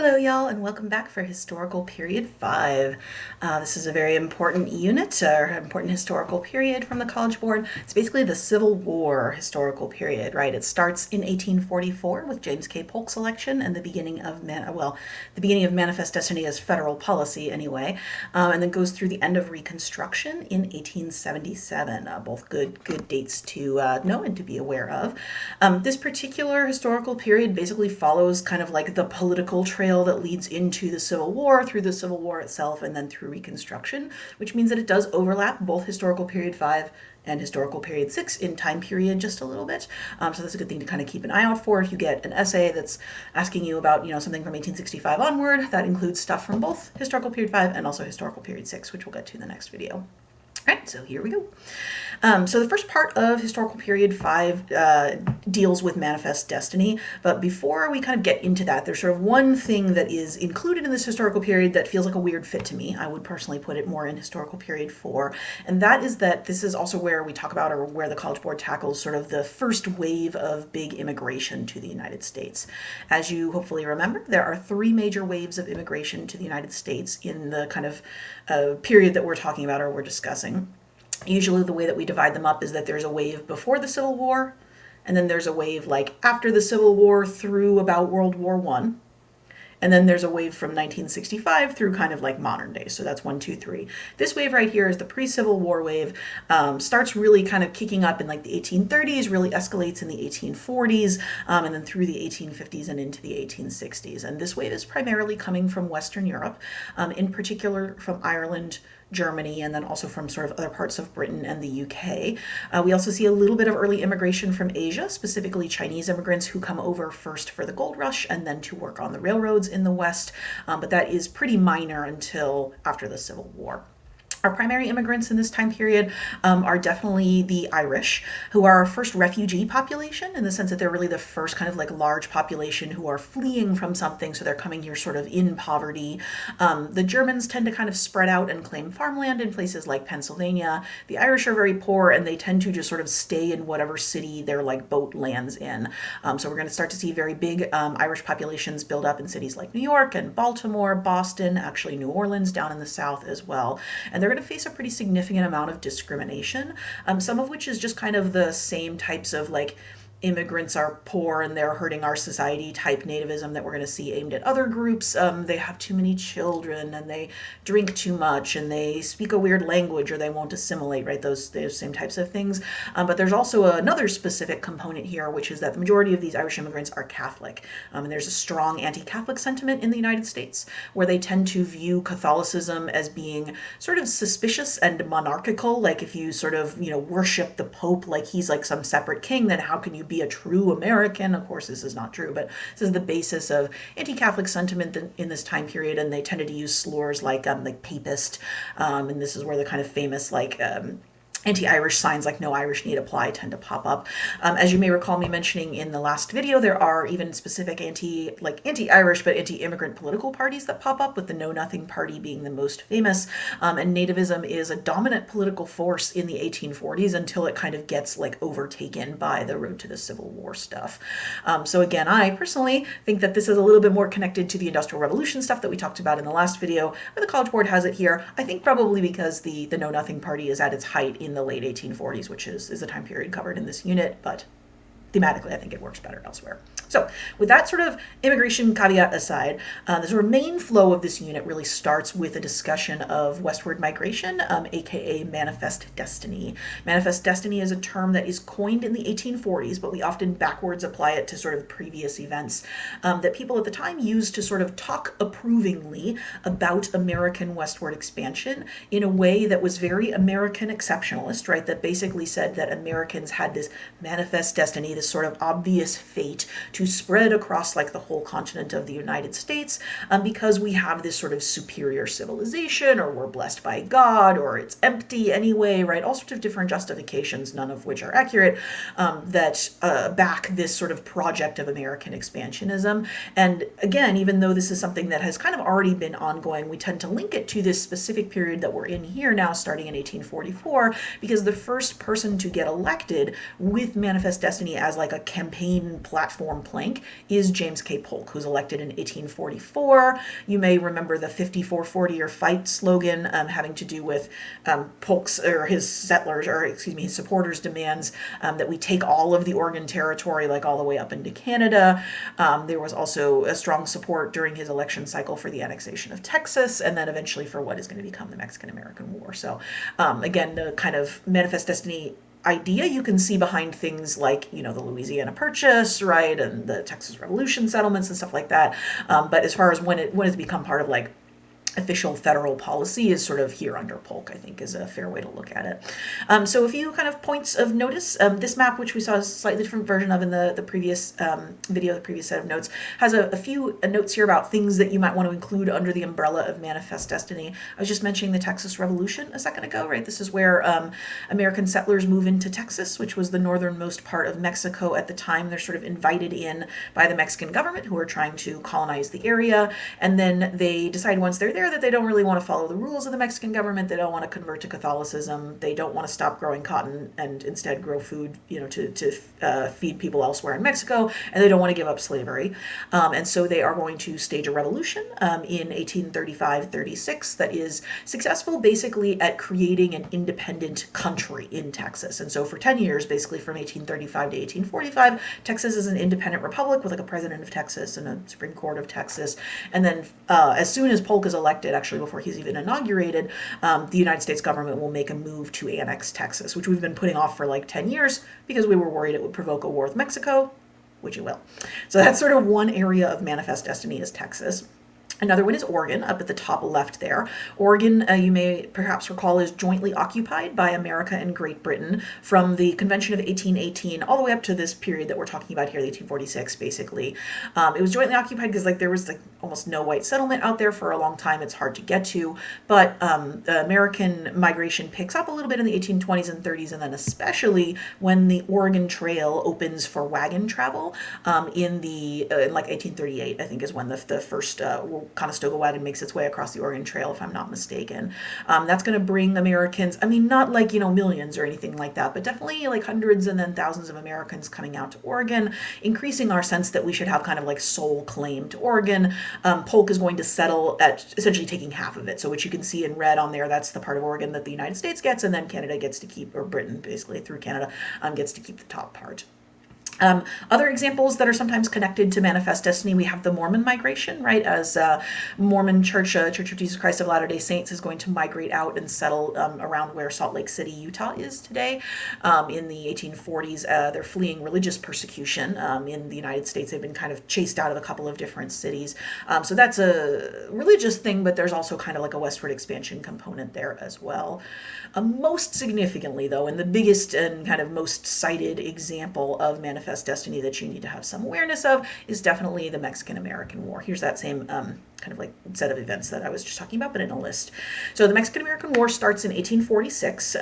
Hello, y'all, and welcome back for Historical Period 5. This is a very important unit, or important historical period from the College Board. It's basically the Civil War historical period, right? It starts in 1844 with James K. Polk's election and the beginning of Manifest Destiny as federal policy, anyway, and then goes through the end of Reconstruction in 1877. Both good dates to know and to be aware of. This particular historical period basically follows kind of like the political trail that leads into the Civil War, through the Civil War itself, and then through Reconstruction, which means that it does overlap both Historical Period 5 and Historical Period 6 in time period just a little bit. So that's a good thing to kind of keep an eye out for. If you get an essay that's asking you about, something from 1865 onward, that includes stuff from both Historical Period 5 and also Historical Period 6, which we'll get to in the next video. All right, so here we go. So the first part of Historical Period 5 deals with Manifest Destiny, but before we kind of get into that, there's sort of one thing that is included in this historical period that feels like a weird fit to me. I would personally put it more in Historical Period 4, and that is that this is also where we talk about, or where the College Board tackles sort of the first wave of big immigration to the United States. As you hopefully remember, there are three major waves of immigration to the United States in the kind of period that we're talking about or we're discussing. Usually the way that we divide them up is that there's a wave before the Civil War, and then there's a wave like after the Civil War through about World War I. And then there's a wave from 1965 through kind of like modern day. So that's 1, 2, 3. This wave right here is the pre-Civil War wave. Starts really kind of kicking up in like the 1830s, really escalates in the 1840s, and then through the 1850s and into the 1860s. And this wave is primarily coming from Western Europe, in particular from Ireland, Germany, and then also from sort of other parts of Britain and the UK. We also see a little bit of early immigration from Asia, specifically Chinese immigrants who come over first for the gold rush and then to work on the railroads in the West, but that is pretty minor until after the Civil War. Our primary immigrants in this time period are definitely the Irish, who are our first refugee population in the sense that they're really the first kind of like large population who are fleeing from something, so they're coming here sort of in poverty. The Germans tend to kind of spread out and claim farmland in places like Pennsylvania. The Irish are very poor and they tend to just sort of stay in whatever city their like boat lands in. So we're going to start to see very big Irish populations build up in cities like New York and Baltimore, Boston, actually New Orleans down in the South as well. And they're going to face a pretty significant amount of discrimination, some of which is just kind of the same types of like immigrants are poor and they're hurting our society type nativism that we're going to see aimed at other groups. They have too many children and they drink too much and they speak a weird language or they won't assimilate, right? Those same types of things. But there's also another specific component here, which is that the majority of these Irish immigrants are Catholic. And there's a strong anti-Catholic sentiment in the United States where they tend to view Catholicism as being sort of suspicious and monarchical. Like if you sort of, worship the Pope like he's like some separate king, then how can you be a true American? Of course, this is not true, but this is the basis of anti-Catholic sentiment in this time period, and they tended to use slurs like papist, and this is where the kind of famous anti-Irish signs like no Irish need apply tend to pop up. As you may recall me mentioning in the last video, there are even specific anti-Irish but anti-immigrant political parties that pop up, with the Know Nothing Party being the most famous. And nativism is a dominant political force in the 1840s until it kind of gets like overtaken by the road to the Civil War stuff. So again, I personally think that this is a little bit more connected to the Industrial Revolution stuff that we talked about in the last video, but the College Board has it here. I think probably because the Know Nothing Party is at its height in the late 1840s, which is the time period covered in this unit, but thematically I think it works better elsewhere. So with that sort of immigration caveat aside, the sort of main flow of this unit really starts with a discussion of westward migration, aka Manifest Destiny. Manifest Destiny is a term that is coined in the 1840s, but we often backwards apply it to sort of previous events that people at the time used to sort of talk approvingly about American westward expansion in a way that was very American exceptionalist, right? That basically said that Americans had this manifest destiny, this sort of obvious fate to spread across like the whole continent of the United States, because we have this sort of superior civilization, or we're blessed by God, or it's empty anyway, right? All sorts of different justifications, none of which are accurate, that back this sort of project of American expansionism. And again, even though this is something that has kind of already been ongoing, we tend to link it to this specific period that we're in here now, starting in 1844, because the first person to get elected with Manifest Destiny as like a campaign platform plank is James K. Polk, who's elected in 1844. You may remember the 54-40 or fight slogan having to do with Polk's or his settlers, or excuse me, his supporters' demands that we take all of the Oregon Territory, like all the way up into Canada. There was also a strong support during his election cycle for the annexation of Texas, and then eventually for what is going to become the Mexican-American War. So again, the kind of manifest destiny idea you can see behind things like, the Louisiana Purchase, right, and the Texas Revolution settlements and stuff like that. But as far as when it's become part of like official federal policy is sort of here under Polk, I think is a fair way to look at it. So a few kind of points of notice. This map, which we saw a slightly different version of in the previous video, the previous set of notes, has a few notes here about things that you might want to include under the umbrella of manifest destiny. I was just mentioning the Texas Revolution a second ago, right? This is where American settlers move into Texas, which was the northernmost part of Mexico at the time. They're sort of invited in by the Mexican government, who are trying to colonize the area, and then they decide once they're there that they don't really want to follow the rules of the Mexican government. They don't want to convert to Catholicism. They don't want to stop growing cotton and instead grow food, to feed people elsewhere in Mexico. And they don't want to give up slavery. And so they are going to stage a revolution in 1835-36 that is successful basically at creating an independent country in Texas. And so for 10 years, basically from 1835 to 1845, Texas is an independent republic with like a president of Texas and a Supreme Court of Texas. And then as soon as Polk is elected, actually before he's even inaugurated, the United States government will make a move to annex Texas, which we've been putting off for like 10 years because we were worried it would provoke a war with Mexico, which it will. So that's sort of one area of manifest destiny is Texas. Another one is Oregon, up at the top left there. Oregon, you may perhaps recall, is jointly occupied by America and Great Britain from the Convention of 1818 all the way up to this period that we're talking about here, the 1846, basically. It was jointly occupied because there was almost no white settlement out there for a long time. It's hard to get to, but American migration picks up a little bit in the 1820s and 30s, and then especially when the Oregon Trail opens for wagon travel in 1838, I think is when the first Conestoga wagon makes its way across the Oregon Trail, if I'm not mistaken. That's going to bring Americans, not millions or anything like that, but definitely like hundreds and then thousands of Americans coming out to Oregon, increasing our sense that we should have kind of like sole claim to Oregon. Polk is going to settle at essentially taking half of it. So what you can see in red on there, that's the part of Oregon that the United States gets, and then Canada gets to keep, or Britain basically through Canada, gets to keep the top part. Other examples that are sometimes connected to manifest destiny, we have the Mormon migration, right? As Mormon Church of Jesus Christ of Latter-day Saints is going to migrate out and settle around where Salt Lake City, Utah is today. In the 1840s, they're fleeing religious persecution in the United States. They've been kind of chased out of a couple of different cities. So that's a religious thing, but there's also kind of like a westward expansion component there as well. Most significantly, though, and the biggest and kind of most cited example of manifest destiny that you need to have some awareness of is definitely the Mexican-American War. Here's that same kind of like set of events that I was just talking about, but in a list. So the Mexican-American War starts in 1846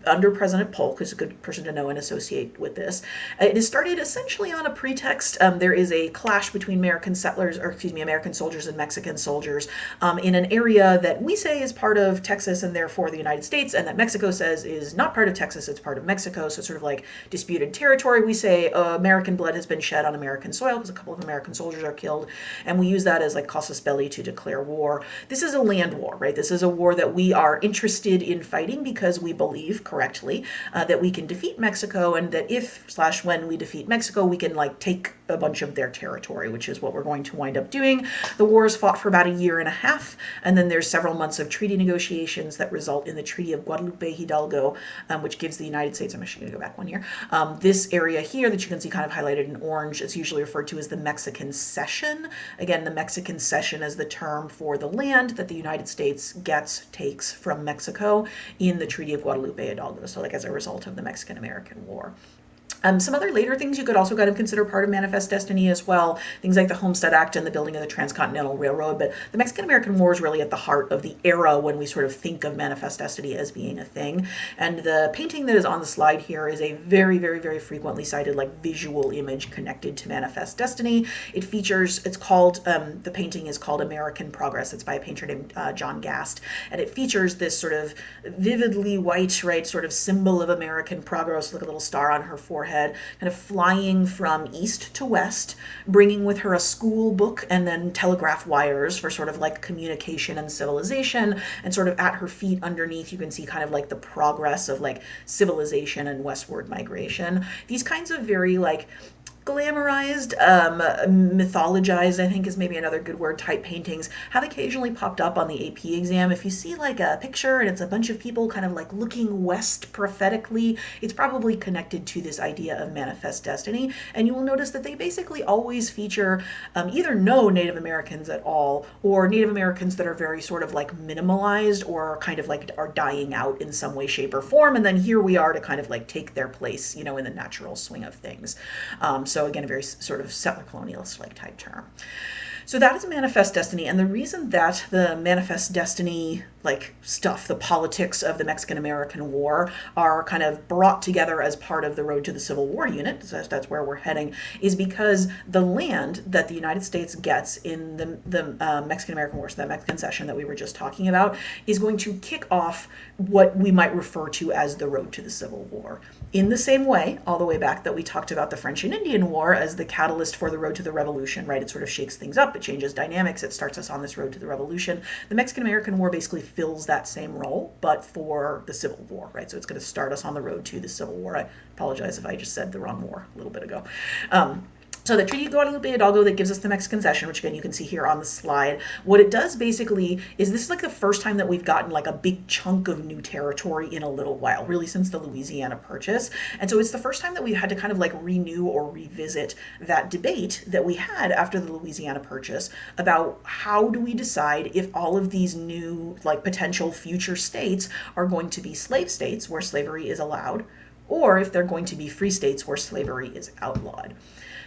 under President Polk, who's a good person to know and associate with this. It is started essentially on a pretext. There is a clash between American soldiers and Mexican soldiers in an area that we say is part of Texas and therefore the United States, and that Mexico says is not part of Texas, it's part of Mexico. So sort of like disputed territory. We say American blood has been shed on American soil because a couple of American soldiers are killed, and we use that as like casus belli to declare war. This is a land war, right? This is a war that we are interested in fighting because we believe correctly that we can defeat Mexico, and that when we defeat Mexico, we can like take a bunch of their territory, which is what we're going to wind up doing. The war is fought for about a year and a half, and then there's several months of treaty negotiations that result in the Treaty of Guadalupe Hidalgo, which gives the United States, I'm actually going to go back one year, this area here that you can see kind of highlighted in orange, it's usually referred to as the Mexican Cession. Again, the Mexican Cession is the term for the land that the United States takes from Mexico in the Treaty of Guadalupe Hidalgo, so like as a result of the Mexican-American War. Some other later things you could also kind of consider part of manifest destiny as well, things like the Homestead Act and the building of the Transcontinental Railroad, but the Mexican-American War is really at the heart of the era when we sort of think of manifest destiny as being a thing. And the painting that is on the slide here is a very, very, very frequently cited like visual image connected to manifest destiny. The painting is called American Progress. It's by a painter named John Gast, and it features this sort of vividly white, right, sort of symbol of American progress, like a little star on her forehead, overhead, kind of flying from east to west, bringing with her a school book and then telegraph wires for sort of like communication and civilization. And sort of at her feet underneath, you can see kind of like the progress of like civilization and westward migration. These kinds of very like glamorized, mythologized, I think is maybe another good word, type paintings have occasionally popped up on the AP exam. If you see like a picture and it's a bunch of people kind of like looking west prophetically, it's probably connected to this idea of manifest destiny. And you will notice that they basically always feature either no Native Americans at all, or Native Americans that are very sort of like minimalized or kind of like are dying out in some way, shape, or form. And then here we are to kind of like take their place, you know, in the natural swing of things. So again, a very sort of settler colonialist-like type term. So that is manifest destiny, and the reason that the manifest destiny like stuff, the politics of the Mexican-American War, are kind of brought together as part of the Road to the Civil War unit, so that's where we're heading, is because the land that the United States gets in the Mexican-American War, so that Mexican cession that we were just talking about, is going to kick off what we might refer to as the Road to the Civil War. In the same way, all the way back that we talked about the French and Indian War as the catalyst for the Road to the Revolution, right? It sort of shakes things up, it changes dynamics, it starts us on this road to the revolution. The Mexican-American War basically fills that same role, but for the Civil War, right? So it's going to start us on the road to the Civil War. I apologize if I just said the wrong war a little bit ago. So the Treaty of Guadalupe Hidalgo that gives us the Mexican cession, which again you can see here on the slide, what it does basically is this is like the first time that we've gotten like a big chunk of new territory in a little while, really since the Louisiana Purchase. And so it's the first time that we've had to kind of like renew or revisit that debate that we had after the Louisiana Purchase about how do we decide if all of these new like potential future states are going to be slave states where slavery is allowed, or if they're going to be free states where slavery is outlawed.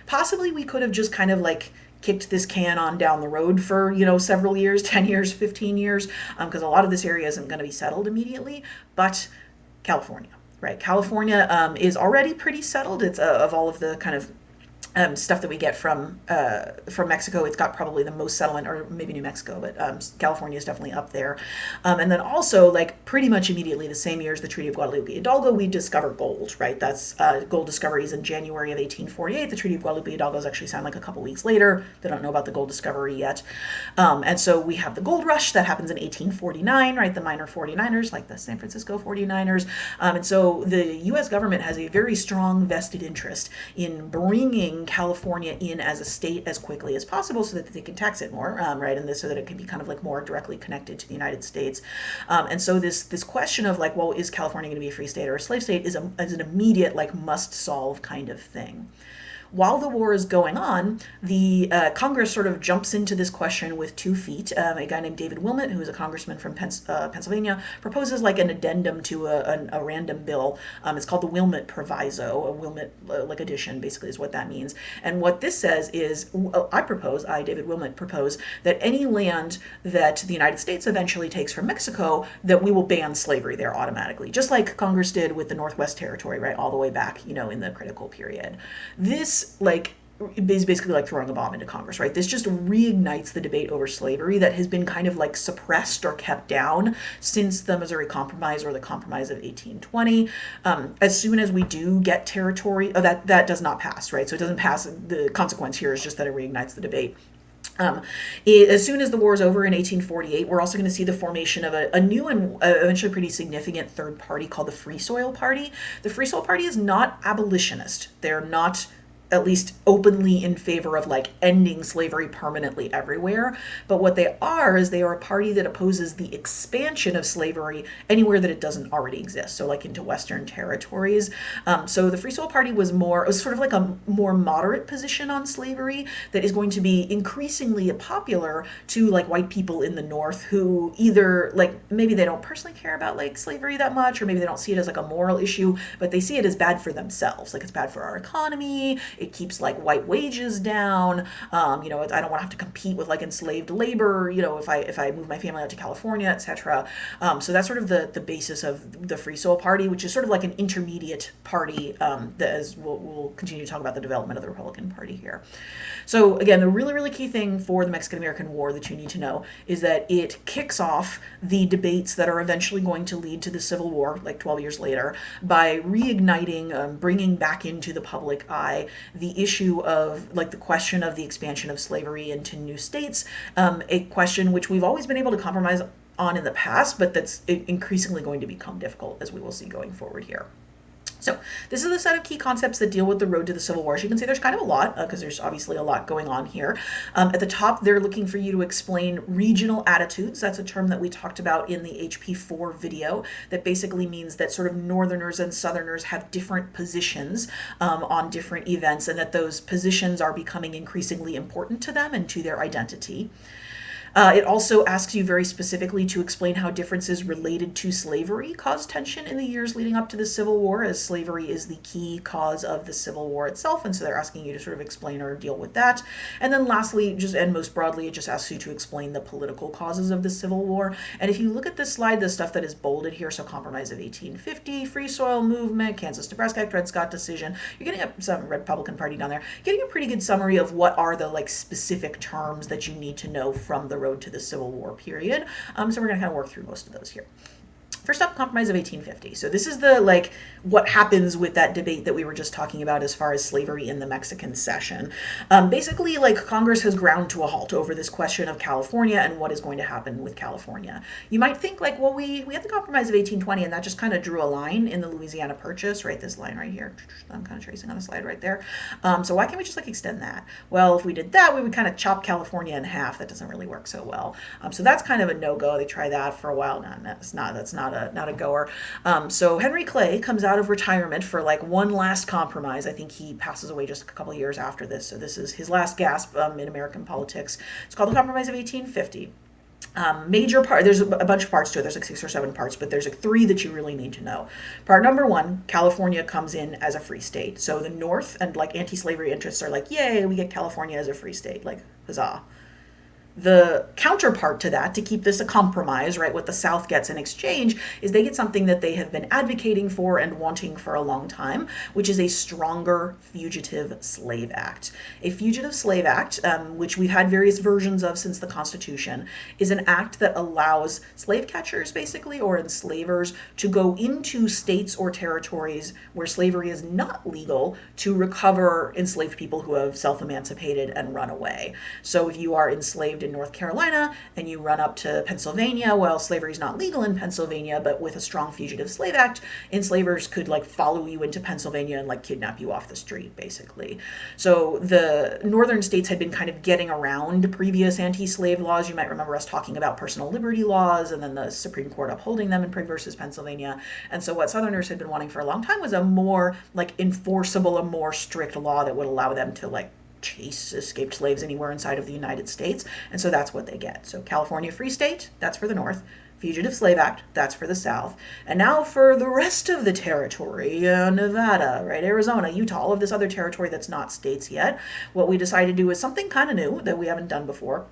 Possibly we could have just kind of like kicked this can on down the road for, you know, several years, 10 years, 15 years, because a lot of this area isn't going to be settled immediately, but California, right? California is already pretty settled. It's of all of the kind of stuff that we get from Mexico, it's got probably the most settlement, or maybe New Mexico, but California is definitely up there. And then also, like pretty much immediately the same year as the Treaty of Guadalupe Hidalgo, we discover gold, right? That's gold discoveries in January of 1848. The Treaty of Guadalupe Hidalgo is actually signed like a couple weeks later. They don't know about the gold discovery yet. And so we have the gold rush that happens in 1849, right? The minor 49ers, like the San Francisco 49ers. And so the U.S. government has a very strong vested interest in bringing California in as a state as quickly as possible so that they can tax it more, right? And this so that it can be kind of like more directly connected to the United States. And so this question of like, well, is California going to be a free state or a slave state is an immediate like must solve kind of thing. While the war is going on, the Congress sort of jumps into this question with 2 feet. A guy named David Wilmot, who is a congressman from Pennsylvania, proposes like an addendum to a random bill. It's called the Wilmot Proviso, a Wilmot like addition, basically is what that means. And what this says is, David Wilmot, propose that any land that the United States eventually takes from Mexico, that we will ban slavery there automatically, just like Congress did with the Northwest Territory, right, all the way back, you know, in the critical period. This like is basically like throwing a bomb into Congress, right? This just reignites the debate over slavery that has been kind of like suppressed or kept down since the Missouri Compromise or the Compromise of 1820. As soon as we do get territory, that does not pass, right? So it doesn't pass. The consequence here is just that it reignites the debate. As soon as the war is over in 1848, we're also going to see the formation of a new and eventually pretty significant third party called the Free Soil Party. The Free Soil Party is not abolitionist. They're not at least openly in favor of like ending slavery permanently everywhere. But what they are is they are a party that opposes the expansion of slavery anywhere that it doesn't already exist. So like into Western territories. So the Free Soil Party was sort of like a more moderate position on slavery that is going to be increasingly popular to like white people in the North who either like maybe they don't personally care about like slavery that much, or maybe they don't see it as like a moral issue, but they see it as bad for themselves. Like it's bad for our economy. It keeps like white wages down. You know, I don't want to have to compete with like enslaved labor, you know, if I move my family out to California, etc. So that's sort of the basis of the Free Soil Party, which is sort of like an intermediate party, that as we'll continue to talk about the development of the Republican Party here. So again, the really, really key thing for the Mexican-American War that you need to know is that it kicks off the debates that are eventually going to lead to the Civil War, like 12 years later, by reigniting, bringing back into the public eye the issue of like the question of the expansion of slavery into new states, a question which we've always been able to compromise on in the past, but that's increasingly going to become difficult, as we will see going forward here. So this is the set of key concepts that deal with the road to the Civil War. As you can see, there's kind of a lot, because there's obviously a lot going on here. At the top, they're looking for you to explain regional attitudes. That's a term that we talked about in the HP4 video that basically means that sort of Northerners and Southerners have different positions on different events, and that those positions are becoming increasingly important to them and to their identity. It also asks you very specifically to explain how differences related to slavery caused tension in the years leading up to the Civil War, as slavery is the key cause of the Civil War itself, and so they're asking you to sort of explain or deal with that. And then lastly, and most broadly, it just asks you to explain the political causes of the Civil War. And if you look at this slide, the stuff that is bolded here, so Compromise of 1850, Free Soil Movement, Kansas-Nebraska Act, Dred Scott decision, you're getting some Republican Party down there, getting a pretty good summary of what are the like specific terms that you need to know from the road to the Civil War period. So we're going to kind of work through most of those here. First up, Compromise of 1850. So this is the like what happens with that debate that we were just talking about as far as slavery in the Mexican Cession. Basically, like Congress has ground to a halt over this question of California and what is going to happen with California. You might think like, well, we had the Compromise of 1820 and that just kind of drew a line in the Louisiana Purchase, right? This line right here. I'm kind of tracing on the slide right there. So why can't we just like extend that? Well, if we did that, we would kind of chop California in half. That doesn't really work so well. So that's kind of a no-go. They try that for a while. No, that's not a goer. So Henry Clay comes out of retirement for like one last compromise. I think he passes away just a couple of years after this. So this is his last gasp in American politics. It's called the Compromise of 1850. Major part, there's a bunch of parts to it. There's like 6 or 7 parts, but there's like 3 that you really need to know. Part number 1, California comes in as a free state. So the North and like anti-slavery interests are like, yay, we get California as a free state. Like, huzzah. The counterpart to that, to keep this a compromise, right, what the South gets in exchange, is they get something that they have been advocating for and wanting for a long time, which is a stronger Fugitive Slave Act. A Fugitive Slave Act, which we've had various versions of since the Constitution, is an act that allows slave catchers, basically, or enslavers, to go into states or territories where slavery is not legal to recover enslaved people who have self-emancipated and run away. So if you are enslaved in North Carolina and you run up to Pennsylvania, well, slavery is not legal in Pennsylvania, but with a strong Fugitive Slave Act, enslavers could like follow you into Pennsylvania and like kidnap you off the street, basically. So the northern states had been kind of getting around previous anti-slave laws. You might remember us talking about personal liberty laws and then the Supreme Court upholding them in Prigg versus Pennsylvania. And so what Southerners had been wanting for a long time was a more like enforceable, a more strict law that would allow them to like chase escaped slaves anywhere inside of the United States. And so that's what they get. So California Free State, that's for the North. Fugitive Slave Act, that's for the South. And now for the rest of the territory, Nevada, right, Arizona, Utah, all of this other territory that's not states yet, what we decided to do is something kind of new that we haven't done before.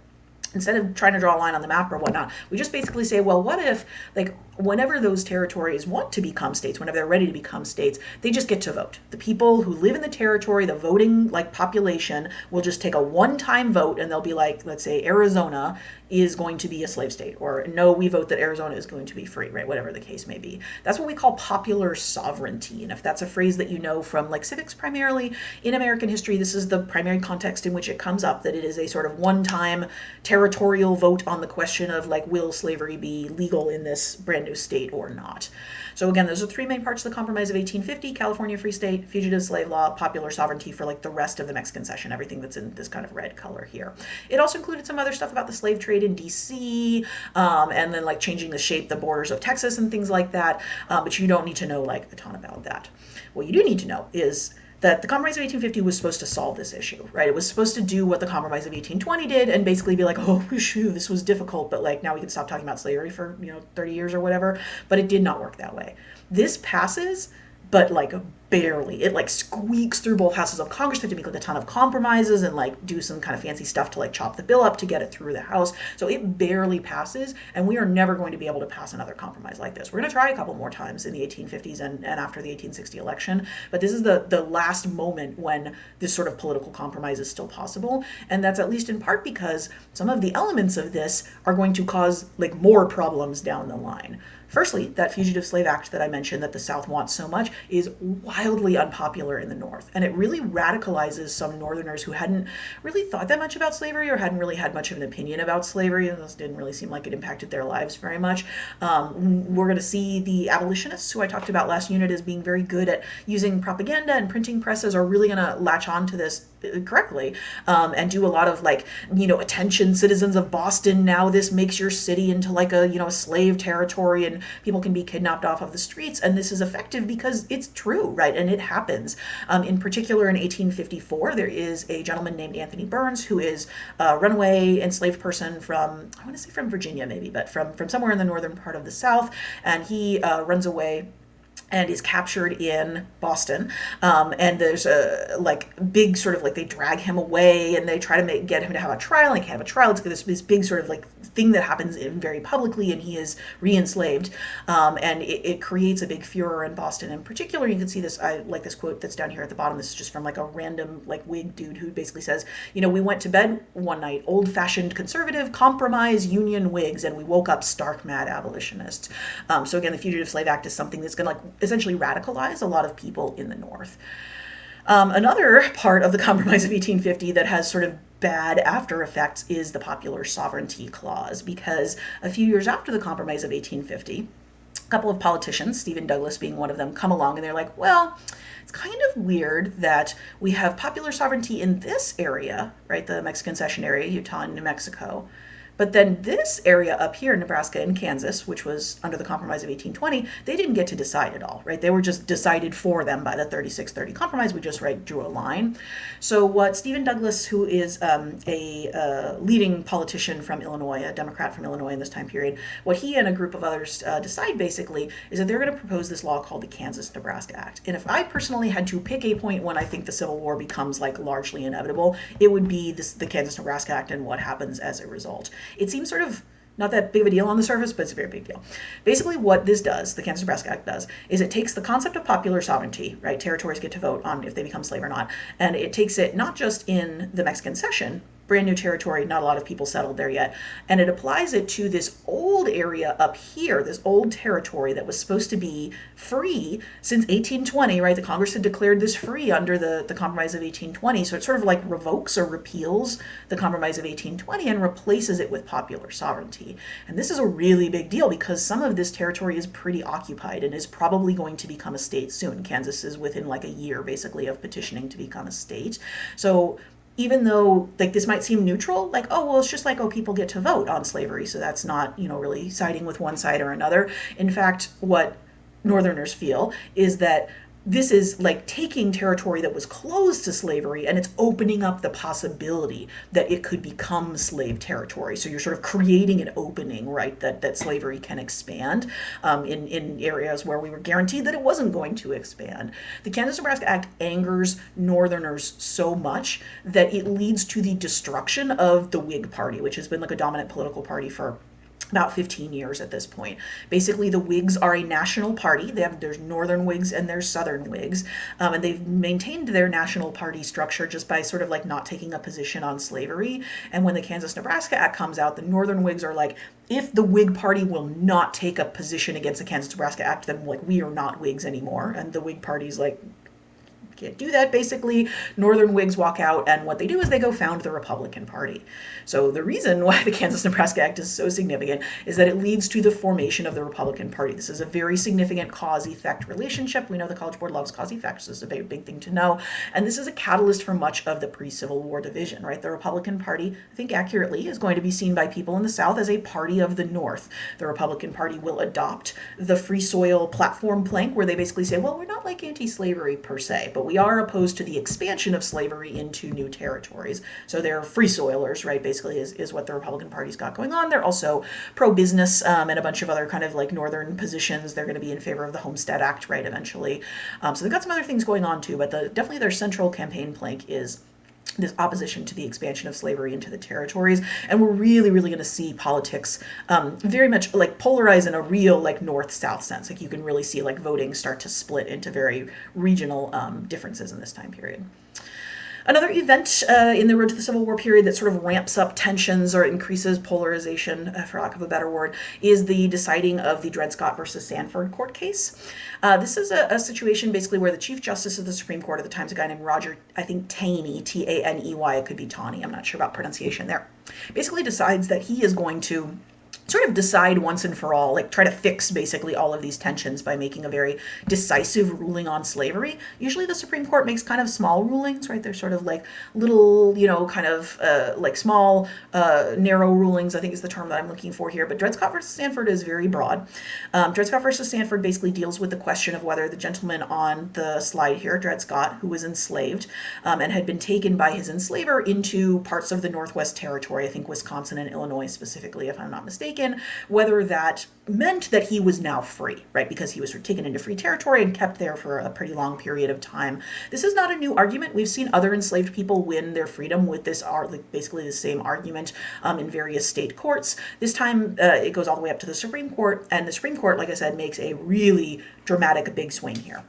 Instead of trying to draw a line on the map or whatnot, we just basically say, well, what if, like, whenever those territories want to become states, whenever they're ready to become states, they just get to vote. The people who live in the territory, the voting, like, population, will just take a one-time vote, and they'll be like, let's say, Arizona is going to be a slave state, or no, we vote that Arizona is going to be free, right? Whatever the case may be. That's what we call popular sovereignty. And if that's a phrase that you know from, like, civics primarily, in American history, this is the primary context in which it comes up, that it is a sort of one-time territorial vote on the question of, like, will slavery be legal in this brand new state or not. So again, those are 3 main parts of the Compromise of 1850, California Free State, Fugitive Slave Law, popular sovereignty for like the rest of the Mexican Cession, everything that's in this kind of red color here. It also included some other stuff about the slave trade in DC, and then like changing the shape, the borders of Texas and things like that, but you don't need to know like a ton about that. What you do need to know is that the Compromise of 1850 was supposed to solve this issue, right? It was supposed to do what the Compromise of 1820 did and basically be like, oh, shoo, this was difficult, but like now we can stop talking about slavery for, 30 years or whatever. But it did not work that way. This passes, but like barely. It like squeaks through both houses of Congress. They have to make like a ton of compromises and like do some kind of fancy stuff to like chop the bill up to get it through the House. So it barely passes, and we are never going to be able to pass another compromise like this. We're going to try a couple more times in the 1850s and after the 1860 election, but this is the last moment when this sort of political compromise is still possible, and that's at least in part because some of the elements of this are going to cause like more problems down the line. Firstly, that Fugitive Slave Act that I mentioned that the South wants so much is wildly unpopular in the North. And it really radicalizes some Northerners who hadn't really thought that much about slavery or hadn't really had much of an opinion about slavery. This didn't really seem like it impacted their lives very much. We're going to see the abolitionists, who I talked about last unit as being very good at using propaganda and printing presses, are really going to latch on to this correctly and do a lot of like, attention citizens of Boston, now this makes your city into like a slave territory and people can be kidnapped off of the streets. And this is effective because it's true, right? And it happens. In particular, in 1854, there is a gentleman named Anthony Burns who is a runaway enslaved person from, I want to say from Virginia maybe, but from somewhere in the northern part of the South. And he runs away and is captured in Boston. And there's a like big sort of like they drag him away and they try to get him to have a trial. And he can't have a trial. It's this big sort of like thing that happens very publicly, and he is re-enslaved. And it creates a big furor in Boston. In particular, you can see this, I like this quote that's down here at the bottom. This is just from like a random like Whig dude who basically says, we went to bed one night, old-fashioned conservative, compromise, Union Whigs, and we woke up stark mad abolitionists. So again, the Fugitive Slave Act is something that's going to like essentially radicalize a lot of people in the North. Another part of the Compromise of 1850 that has sort of bad after effects is the Popular Sovereignty Clause, because a few years after the Compromise of 1850, a couple of politicians, Stephen Douglas being one of them, come along and they're like, well, it's kind of weird that we have popular sovereignty in this area, right, the Mexican Cession area, Utah and New Mexico, but then this area up here, Nebraska and Kansas, which was under the Compromise of 1820, they didn't get to decide at all, right? They were just decided for them by the 36-30 Compromise. We just drew a line. So what Stephen Douglas, who is a leading politician from Illinois, a Democrat from Illinois in this time period, what he and a group of others decide basically is that they're going to propose this law called the Kansas-Nebraska Act. And if I personally had to pick a point when I think the Civil War becomes like largely inevitable, it would be the Kansas-Nebraska Act and what happens as a result. It seems sort of not that big of a deal on the surface, but it's a very big deal. Basically, what this does, the Kansas-Nebraska Act does, is it takes the concept of popular sovereignty, right? Territories get to vote on if they become slave or not, and it takes it not just in the Mexican Cession, brand new territory, not a lot of people settled there yet, and it applies it to this old area up here, this old territory that was supposed to be free since 1820, right? The Congress had declared this free under the Compromise of 1820, so it sort of like revokes or repeals the Compromise of 1820 and replaces it with popular sovereignty. And this is a really big deal because some of this territory is pretty occupied and is probably going to become a state soon. Kansas is within like a year basically of petitioning to become a state. So even though like this might seem neutral, like, oh, well, it's just like, oh, people get to vote on slavery, so that's not, really siding with one side or another. In fact, what Northerners feel is that this is like taking territory that was closed to slavery and it's opening up the possibility that it could become slave territory. So you're sort of creating an opening, right, that slavery can expand in areas where we were guaranteed that it wasn't going to expand. The Kansas-Nebraska Act angers Northerners so much that it leads to the destruction of the Whig Party, which has been like a dominant political party for about 15 years at this point. Basically, the Whigs are a national party. There's Northern Whigs and there's Southern Whigs, and they've maintained their national party structure just by sort of like not taking a position on slavery. And when the Kansas-Nebraska Act comes out, the Northern Whigs are like, if the Whig Party will not take a position against the Kansas-Nebraska Act, then like we are not Whigs anymore. And the Whig Party's like, can't do that. Basically, Northern Whigs walk out, and what they do is they go found the Republican Party. So the reason why the Kansas-Nebraska Act is so significant is that it leads to the formation of the Republican Party. This is a very significant cause-effect relationship. We know the College Board loves cause effects. This is a very big thing to know. And this is a catalyst for much of the pre-Civil War division, right? The Republican Party, I think accurately, is going to be seen by people in the South as a party of the North. The Republican Party will adopt the Free Soil platform plank, where they basically say, well, we're not like anti-slavery per se, but we are opposed to the expansion of slavery into new territories. So they're free soilers, right? Basically, is what the Republican Party's got going on. They're also pro-business and a bunch of other kind of like northern positions. They're going to be in favor of the Homestead Act, right? Eventually, so they've got some other things going on too. But definitely their central campaign plank is this opposition to the expansion of slavery into the territories. And we're really, really going to see politics very much like polarize in a real like north-south sense. Like you can really see like voting start to split into very regional differences in this time period. Another event in the road to the Civil War period that sort of ramps up tensions or increases polarization, for lack of a better word, is the deciding of the Dred Scott versus Sandford court case. This is a situation basically where the Chief Justice of the Supreme Court at the time is a guy named Roger, I think Taney, Taney, it could be Taney, I'm not sure about pronunciation there, basically decides that he is going to sort of decide once and for all, like try to fix basically all of these tensions by making a very decisive ruling on slavery. Usually the Supreme Court makes kind of small rulings, right? They're sort of like little, kind of like small, narrow rulings, I think is the term that I'm looking for here. But Dred Scott versus Sandford is very broad. Dred Scott versus Sandford basically deals with the question of whether the gentleman on the slide here, Dred Scott, who was enslaved and had been taken by his enslaver into parts of the Northwest Territory, I think Wisconsin and Illinois specifically, if I'm not mistaken, whether that meant that he was now free, right? Because he was taken into free territory and kept there for a pretty long period of time. This is not a new argument. We've seen other enslaved people win their freedom with this, basically the same argument in various state courts. This time it goes all the way up to the Supreme Court, and the Supreme Court, like I said, makes a really dramatic big swing here.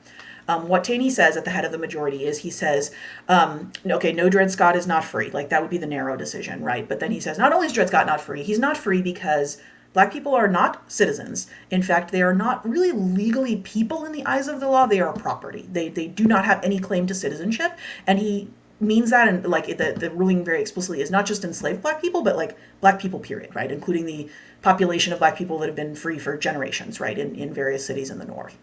What Taney says at the head of the majority is he says, okay, no, Dred Scott is not free. Like that would be the narrow decision, right? But then he says, not only is Dred Scott not free, he's not free because Black people are not citizens. In fact, they are not really legally people in the eyes of the law. They are property. They do not have any claim to citizenship. And he means that, and like the ruling very explicitly is not just enslaved Black people, but like Black people, period, right? Including the population of Black people that have been free for generations, right, in various cities in the North.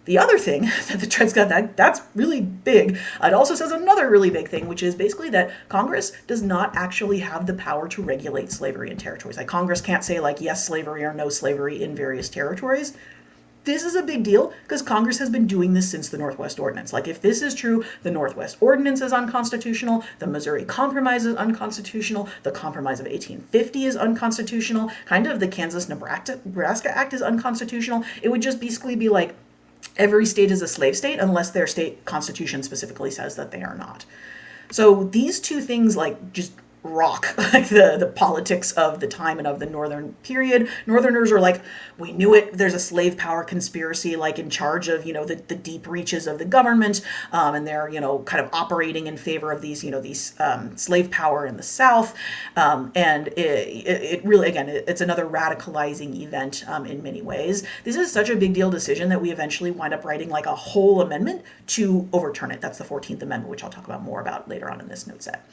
The other thing that the Dred Scott Act, that's really big. It also says another really big thing, which is basically that Congress does not actually have the power to regulate slavery in territories. Like Congress can't say like yes slavery or no slavery in various territories. This is a big deal because Congress has been doing this since the Northwest Ordinance. Like if this is true, the Northwest Ordinance is unconstitutional, the Missouri Compromise is unconstitutional, the Compromise of 1850 is unconstitutional, kind of the Kansas-Nebraska Act is unconstitutional. It would just basically be like, every state is a slave state unless their state constitution specifically says that they are not. So these two things like just rock like the politics of the time and of the Northern period. Northerners are like, we knew it. There's a slave power conspiracy like in charge of, the deep reaches of the government. And they're, kind of operating in favor of these slave power in the South. And it really, again, it's another radicalizing event in many ways. This is such a big deal decision that we eventually wind up writing like a whole amendment to overturn it. That's the 14th Amendment, which I'll talk about more about later on in this note set.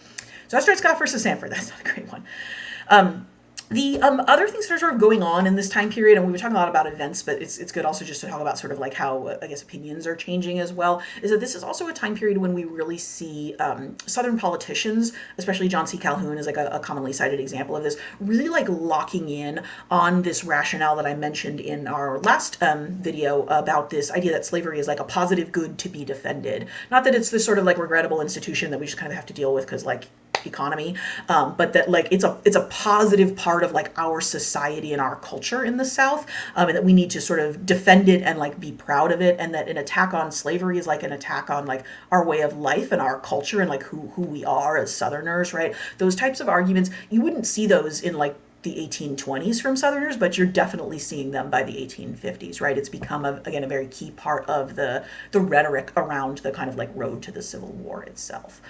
So that's Dred Scott versus Sandford. That's not a great one. The other things that are sort of going on in this time period, and we were talking a lot about events, but it's good also just to talk about sort of like how, I guess, opinions are changing as well, is that this is also a time period when we really see Southern politicians, especially John C. Calhoun is like a commonly cited example of this, really like locking in on this rationale that I mentioned in our last video about this idea that slavery is like a positive good to be defended. Not that it's this sort of like regrettable institution that we just kind of have to deal with because like economy, but that like it's a positive part of like our society and our culture in the South, and that we need to sort of defend it and like be proud of it, and that an attack on slavery is like an attack on like our way of life and our culture and like who we are as Southerners, right? Those types of arguments, you wouldn't see those in like the 1820s from Southerners, but you're definitely seeing them by the 1850s, right? It's become, again, a very key part of the rhetoric around the kind of like road to the Civil War itself.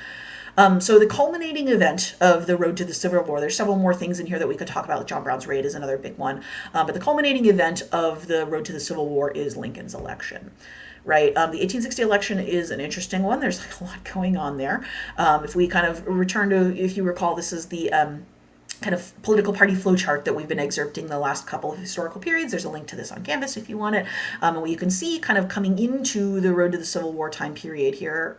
So the culminating event of the road to the Civil War, there's several more things in here that we could talk about. John Brown's raid is another big one. But the culminating event of the road to the Civil War is Lincoln's election. Right. The 1860 election is an interesting one. There's like a lot going on there. If we kind of return to, if you recall, this is the kind of political party flowchart that we've been excerpting the last couple of historical periods. There's a link to this on Canvas if you want it. And what you can see kind of coming into the road to the Civil War time period here,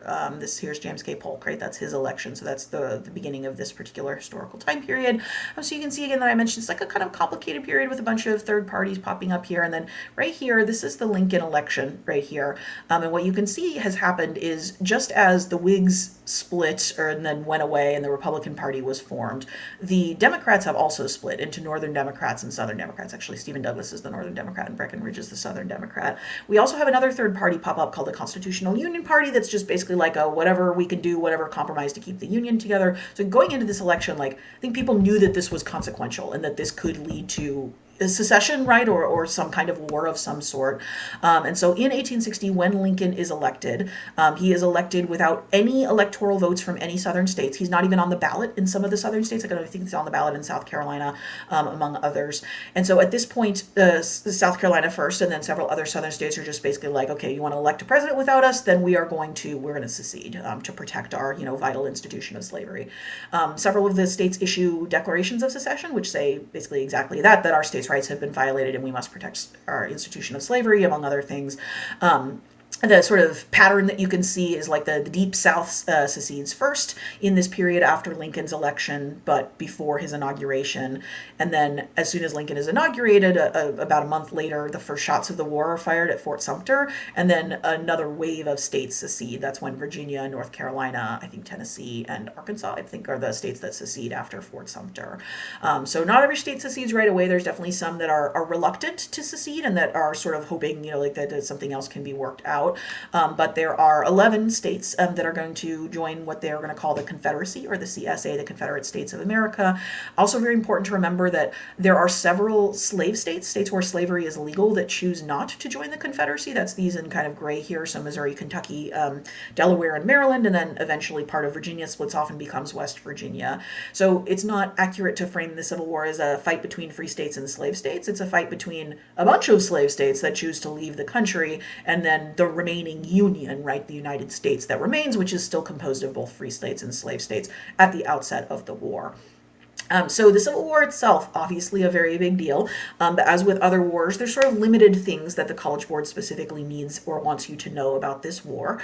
here's James K. Polk, right? That's his election. So that's the beginning of this particular historical time period. So you can see again that I mentioned it's like a kind of complicated period with a bunch of third parties popping up here. And then right here, this is the Lincoln election right here. And what you can see has happened is just as the Whigs split and then went away and the Republican Party was formed, the Democrats have also split into Northern Democrats and Southern Democrats. Actually, Stephen Douglas is the Northern Democrat and Breckinridge is the Southern Democrat. We also have another third party pop up called the Constitutional Union Party that's just basically like a whatever we can do, whatever compromise to keep the Union together. So going into this election, like I think people knew that this was consequential and that this could lead to secession, right, or some kind of war of some sort. And so in 1860, when Lincoln is elected, he is elected without any electoral votes from any southern states. He's not even on the ballot in some of the southern states. I think he's on the ballot in South Carolina, among others. And so at this point, South Carolina first, and then several other southern states are just basically like, okay, you want to elect a president without us, then we're going to secede to protect our vital institution of slavery. Several of the states issue declarations of secession, which say basically exactly that our states' rights have been violated and we must protect our institution of slavery, among other things. The sort of pattern that you can see is like the Deep South secedes first in this period after Lincoln's election, but before his inauguration. And then as soon as Lincoln is inaugurated, about a month later, the first shots of the war are fired at Fort Sumter. And then another wave of states secede. That's when Virginia, North Carolina, I think Tennessee, and Arkansas, I think, are the states that secede after Fort Sumter. So not every state secedes right away. There's definitely some that are reluctant to secede and that are sort of hoping, like that something else can be worked out. But there are 11 states that are going to join what they're going to call the Confederacy, or the CSA, the Confederate States of America. Also very important to remember that there are several slave states where slavery is legal, that choose not to join the Confederacy. That's these in kind of gray here, so Missouri, Kentucky, Delaware, and Maryland, and then eventually part of Virginia splits off and becomes West Virginia. So it's not accurate to frame the Civil War as a fight between free states and slave states. It's a fight between a bunch of slave states that choose to leave the country, and then the remaining Union, right, the United States that remains, which is still composed of both free states and slave states at the outset of the war. So the Civil War itself, obviously a very big deal, but as with other wars, there's sort of limited things that the College Board specifically needs or wants you to know about this war.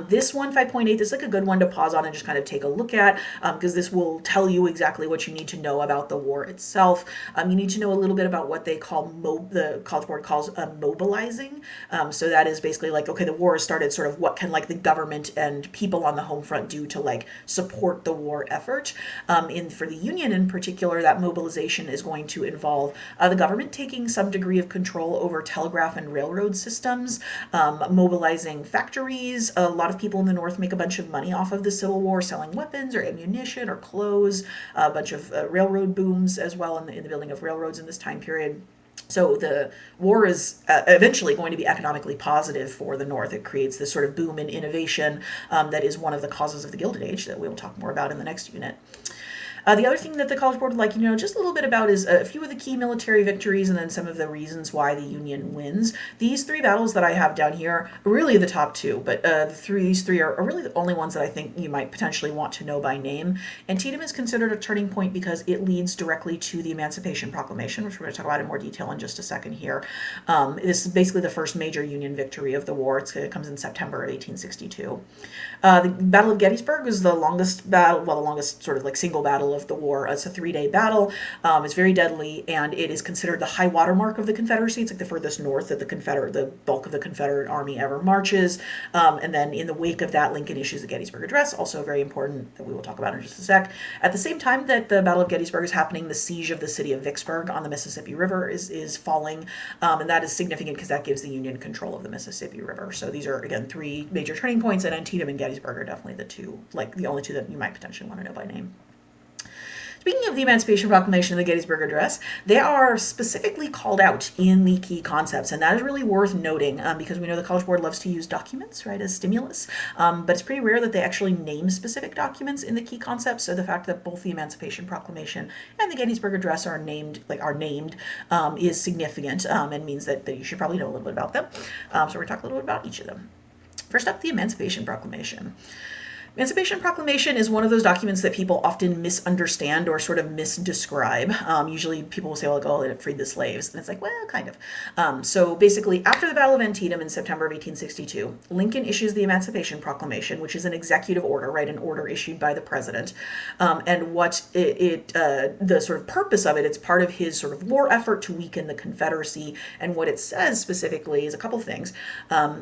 This one, 5.8, is like a good one to pause on and just kind of take a look at, because this will tell you exactly what you need to know about the war itself. You need to know a little bit about what they call, the College Board calls mobilizing. So that is basically like, okay, the war has started, sort of what can like the government and people on the home front do to like support the war effort. For the Union in particular, that mobilization is going to involve the government taking some degree of control over telegraph and railroad systems, mobilizing factories. A lot of people in the North make a bunch of money off of the Civil War, selling weapons or ammunition or clothes, a bunch of railroad booms as well in the building of railroads in this time period. So the war is eventually going to be economically positive for the North. It creates this sort of boom in innovation that is one of the causes of the Gilded Age that we will talk more about in the next unit. The other thing that the College Board would like you to know just a little bit about is a few of the key military victories and then some of the reasons why the Union wins. These three battles that I have down here are really the top two, but these three are really the only ones that I think you might potentially want to know by name. Antietam is considered a turning point because it leads directly to the Emancipation Proclamation, which we're going to talk about in more detail in just a second here. This is basically the first major Union victory of the war. It comes in September of 1862. The Battle of Gettysburg is the longest battle, the longest sort of like single battle of the war. It's a 3-day battle. It's very deadly, and it is considered the high water mark of the Confederacy. It's like the furthest north that the bulk of the Confederate Army ever marches. And then in the wake of that, Lincoln issues the Gettysburg Address, also very important, that we will talk about in just a sec. At the same time that the Battle of Gettysburg is happening, the siege of the city of Vicksburg on the Mississippi River is falling, and that is significant because that gives the Union control of the Mississippi River. So these are, again, three major turning points, and Antietam and Gettysburg are definitely the only two that you might potentially want to know by name. Speaking of the Emancipation Proclamation and the Gettysburg Address, they are specifically called out in the key concepts, and that is really worth noting because we know the College Board loves to use documents, right, as stimulus, but it's pretty rare that they actually name specific documents in the key concepts. So the fact that both the Emancipation Proclamation and the Gettysburg Address are named is significant and means that you should probably know a little bit about them. So we're going to talk a little bit about each of them. First up, the Emancipation Proclamation. Emancipation Proclamation is one of those documents that people often misunderstand or sort of misdescribe. Usually people will say, like, oh, it freed the slaves. And it's like, well, kind of. So basically, after the Battle of Antietam in September of 1862, Lincoln issues the Emancipation Proclamation, which is an executive order, right? An order issued by the president. And what the sort of purpose of it, it's part of his sort of war effort to weaken the Confederacy. And what it says specifically is a couple things.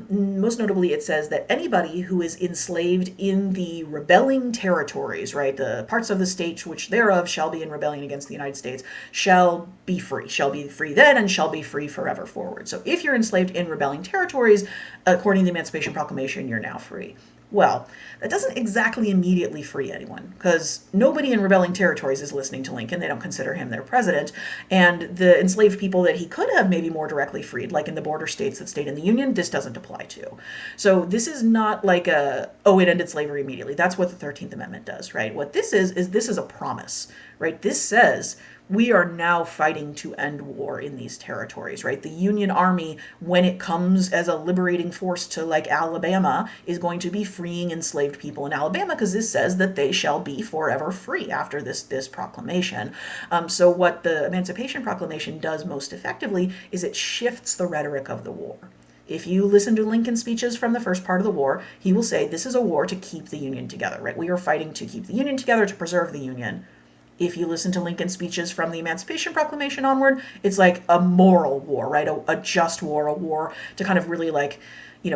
Most notably, it says that anybody who is enslaved in the rebelling territories, right, the parts of the state which thereof shall be in rebellion against the United States, shall be free then and shall be free forever forward. So if you're enslaved in rebelling territories, according to the Emancipation Proclamation, you're now free. Well, that doesn't exactly immediately free anyone, because nobody in rebelling territories is listening to Lincoln. They don't consider him their president. And the enslaved people that he could have maybe more directly freed, like in the border states that stayed in the Union, this doesn't apply to. So this is not like it ended slavery immediately. That's what the 13th Amendment does, right? What this is a promise, right? This says we are now fighting to end war in these territories, right? The Union Army, when it comes as a liberating force to like Alabama, is going to be freeing enslaved people in Alabama, because this says that they shall be forever free after this proclamation. So what the Emancipation Proclamation does most effectively is it shifts the rhetoric of the war. If you listen to Lincoln's speeches from the first part of the war, he will say this is a war to keep the Union together, right? We are fighting to keep the Union together, to preserve the Union. If you listen to Lincoln's speeches from the Emancipation Proclamation onward, it's like a moral war, right? A just war, a war to kind of really like,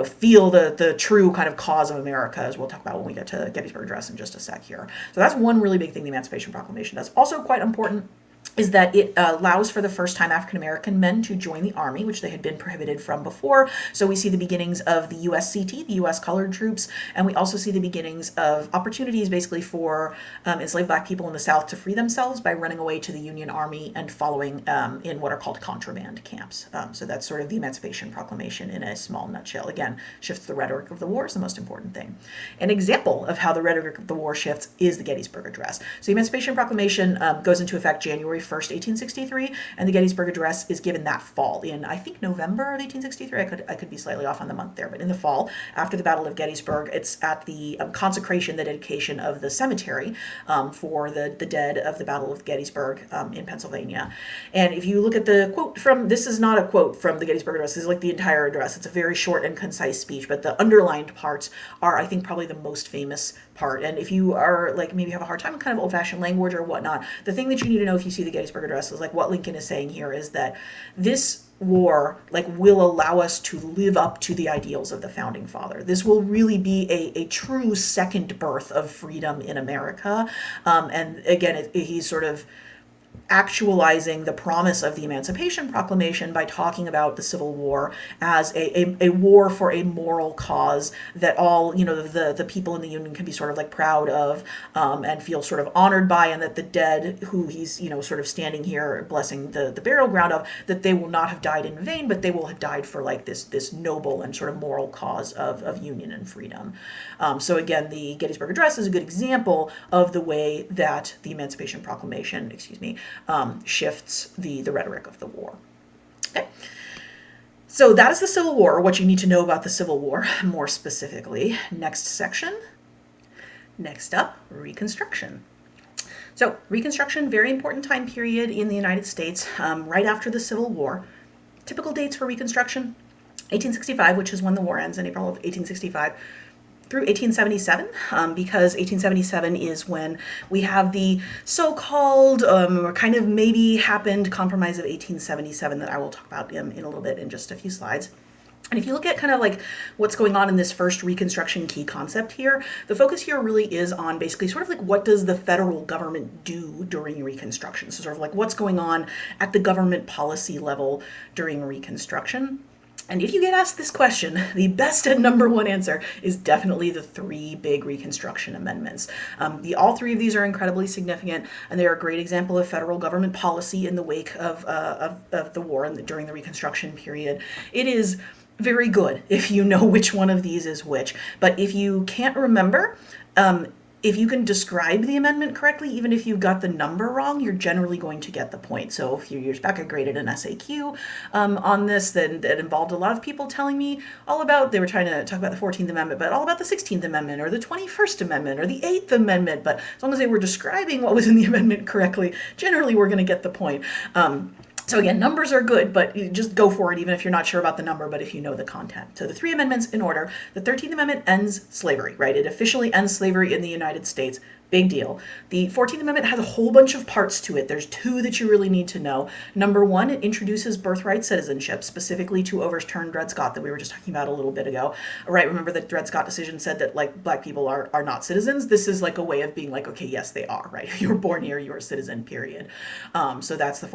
feel the true kind of cause of America, as we'll talk about when we get to Gettysburg Address in just a sec here. So that's one really big thing the Emancipation Proclamation does. Also quite important is that it allows for the first time African American men to join the Army, which they had been prohibited from before. So we see the beginnings of the USCT, the U.S. Colored Troops, and we also see the beginnings of opportunities basically for enslaved Black people in the South to free themselves by running away to the Union Army and following in what are called contraband camps. So that's sort of the Emancipation Proclamation in a small nutshell. Again, shifts the rhetoric of the war is the most important thing. An example of how the rhetoric of the war shifts is the Gettysburg Address. So the Emancipation Proclamation goes into effect January 1st, 1863, and the Gettysburg Address is given that fall in, I think, November of 1863. I could be slightly off on the month there, but in the fall, after the Battle of Gettysburg, it's at the consecration, the dedication of the cemetery for the dead of the Battle of Gettysburg in Pennsylvania. And if you look at the quote this is not a quote from the Gettysburg Address, this is like the entire address. It's a very short and concise speech, but the underlined parts are, I think, probably the most famous part. And if you are like maybe have a hard time with kind of old-fashioned language or whatnot, the thing that you need to know if you see the Gettysburg Address is like what Lincoln is saying here is that this war will allow us to live up to the ideals of the founding father. This will really be a true second birth of freedom in America. And again, he's sort of actualizing the promise of the Emancipation Proclamation by talking about the Civil War as a war for a moral cause that all, the people in the Union can be sort of like proud of and feel sort of honored by, and that the dead who he's, sort of standing here blessing the burial ground of, that they will not have died in vain, but they will have died for like this noble and sort of moral cause of union and freedom. So again, the Gettysburg Address is a good example of the way that the Emancipation Proclamation, shifts the rhetoric of the war. Okay. So that is the Civil War, what you need to know about the Civil War more specifically. Next section. Next up, Reconstruction. So Reconstruction, very important time period in the United States, right after the Civil War. Typical dates for Reconstruction, 1865, which is when the war ends in April of 1865, through 1877, because 1877 is when we have the so-called, or kind of maybe happened Compromise of 1877 that I will talk about in a little bit in just a few slides. And if you look at kind of like what's going on in this first Reconstruction key concept here, the focus here really is on basically sort of like what does the federal government do during Reconstruction? So sort of like what's going on at the government policy level during Reconstruction. And if you get asked this question, the best and number one answer is definitely the three big Reconstruction amendments. All three of these are incredibly significant, and they're a great example of federal government policy in the wake of the war and during the Reconstruction period. It is very good if you know which one of these is which. But if you can't remember, if you can describe the amendment correctly, even if you got the number wrong, you're generally going to get the point. So a few years back, I graded an SAQ on this that involved a lot of people telling me all about, they were trying to talk about the 14th Amendment, but all about the 16th Amendment or the 21st Amendment or the 8th Amendment. But as long as they were describing what was in the amendment correctly, generally we're going to get the point. So again, numbers are good, but you just go for it even if you're not sure about the number, but if you know the content. So the three amendments in order. The 13th Amendment ends slavery, right? It officially ends slavery in the United States. Big deal. The 14th Amendment has a whole bunch of parts to it. There's two that you really need to know. Number one, it introduces birthright citizenship, specifically to overturn Dred Scott that we were just talking about a little bit ago. Right, remember that Dred Scott decision said that like black people are not citizens. This is like a way of being like, okay, yes, they are, right? If you were born here, you're a citizen, period. So that's that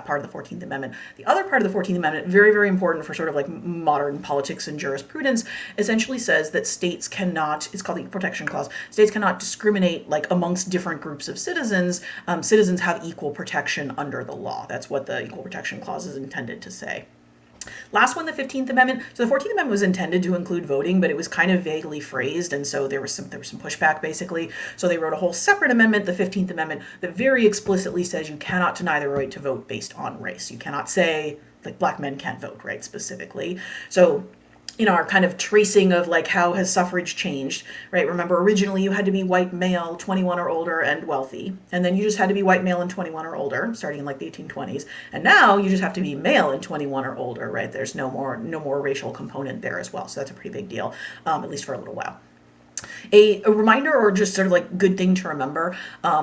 part of the 14th Amendment. The other part of the 14th Amendment, very, very important for sort of like modern politics and jurisprudence, essentially says that states cannot, it's called the Protection Clause, states cannot discriminate like amongst different groups of citizens. Citizens have equal protection under the law. That's what the Equal Protection Clause is intended to say. Last one, the 15th Amendment. So the 14th Amendment was intended to include voting, but it was kind of vaguely phrased, and so there was some pushback, basically. So they wrote a whole separate amendment, the 15th Amendment, that very explicitly says you cannot deny the right to vote based on race. You cannot say, like, black men can't vote, right, specifically. So our kind of tracing of like how has suffrage changed, right? Remember, originally you had to be white male, 21 or older, and wealthy, and then you just had to be white male and 21 or older, starting in like the 1820s. And now you just have to be male and 21 or older, right? There's no more racial component there as well. So that's a pretty big deal, at least for a little while. A reminder, or just sort of like good thing to remember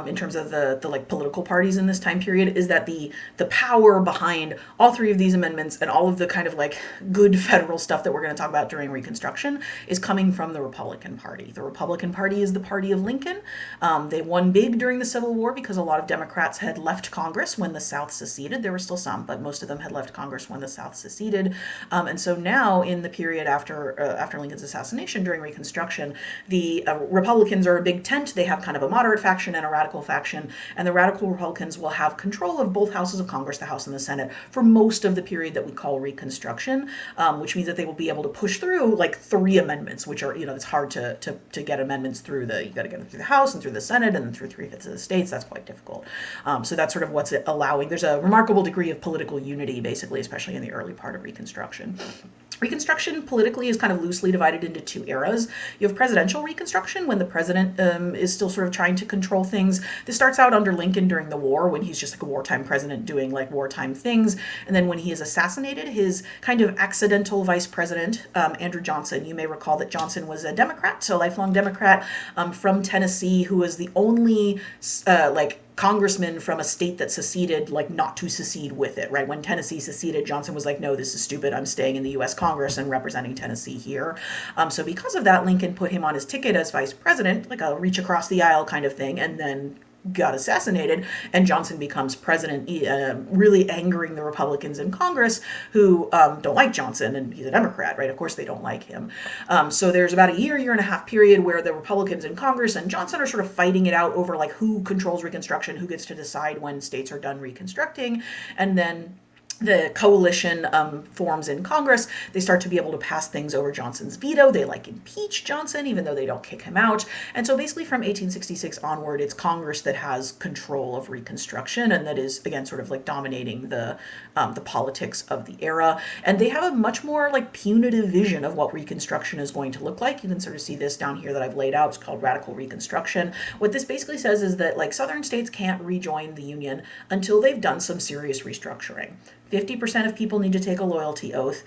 in terms of the like political parties in this time period, is that the power behind all three of these amendments and all of the kind of like good federal stuff that we're going to talk about during Reconstruction is coming from the Republican Party. The Republican Party is the party of Lincoln. They won big during the Civil War because a lot of Democrats had left Congress when the South seceded. There were still some, but most of them had left Congress when the South seceded. And so now in the period after Lincoln's assassination during Reconstruction, the Republicans are a big tent. They have kind of a moderate faction and a radical faction, and the radical Republicans will have control of both houses of Congress, the House and the Senate, for most of the period that we call Reconstruction, which means that they will be able to push through like three amendments, which are, it's hard to get amendments through you got to get them through the House and through the Senate and then through 3/5 of the states. That's quite difficult. So that's sort of what's allowing. There's a remarkable degree of political unity, basically, especially in the early part of Reconstruction. Reconstruction politically is kind of loosely divided into two eras. You have presidential Reconstruction, when the president is still sort of trying to control things. This starts out under Lincoln during the war, when he's just like a wartime president doing like wartime things. And then when he is assassinated, his kind of accidental vice president, Andrew Johnson, you may recall that Johnson was a Democrat, so lifelong Democrat from Tennessee, who was the only congressman from a state that seceded, like not to secede with it, right? When Tennessee seceded, Johnson was like, no, this is stupid. I'm staying in the U.S. Congress and representing Tennessee here. So because of that, Lincoln put him on his ticket as vice president, like a reach across the aisle kind of thing, and then got assassinated, and Johnson becomes president, really angering the Republicans in Congress who don't like Johnson, and he's a Democrat, right? Of course they don't like him. So there's about a year and a half period where the Republicans in Congress and Johnson are sort of fighting it out over like who controls Reconstruction, who gets to decide when states are done reconstructing, and then the coalition forms in Congress. They start to be able to pass things over Johnson's veto. They like impeach Johnson, even though they don't kick him out. And so basically from 1866 onward, it's Congress that has control of Reconstruction, and that is, again, sort of like dominating the politics of the era. And they have a much more like punitive vision of what Reconstruction is going to look like. You can sort of see this down here that I've laid out. It's called Radical Reconstruction. What this basically says is that like Southern states can't rejoin the Union until they've done some serious restructuring. 50% of people need to take a loyalty oath.